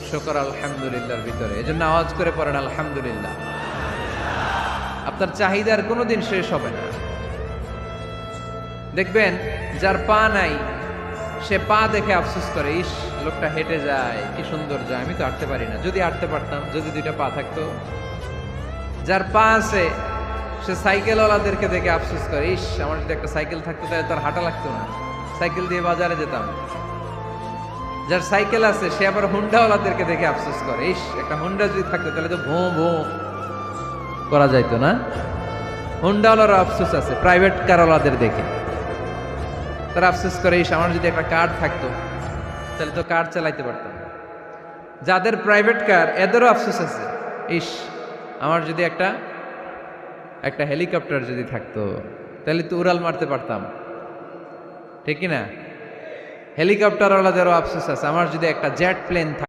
শুকর আলহামদুলিল্লাহর ভিতরে। এজন্য আওয়াজ করে পড়েন আলহামদুলিল্লাহ। আপনার চাহিদার কোনোদিন শেষ হবে না। দেখবেন যার পা নাই সে পা দেখে আফসোস করে, ইস লোকটা হেঁটে যায়, কি সুন্দর যায়, আমি তো হাঁটতে পারি না, যদি হাঁটতে পারতাম, যদি দুইটা পা থাকতো। যার পা আছে সে সাইকেলওয়ালাদেরকে দেখে আফসোস করে, ইস আমার যদি একটা সাইকেল থাকতো তাহলে তার হাঁটা লাগতো না, সাইকেল দিয়ে বাজারে যেতাম। যার সাইকেল আছে সে আবার হুন্ডাওয়ালাদেরকে দেখে আফসোস করে, ইস একটা হুন্ডা যদি থাকতো তাহলে তো ভোঁ ভোঁ করা যাইতো না। হুন্ডাওয়ালারও আফসোস আছে প্রাইভেট কারওয়ালাদের দেখে, তারা আফসোস করে, ইস আমার যদি একটা কার থাকতো তাহলে তো কার চালাইতে পারতাম। যাদের প্রাইভেট কার এদেরও আফসোস আছে, ইস আমার যদি একটা হেলিকপ্টার যদি থাকতো তাহলে তো উড়াল মারতে পারতাম, ঠিক না? হেলিকপ্টারওয়ালাদেরও আফসোস আছে, আমার যদি একটা জেট প্লেন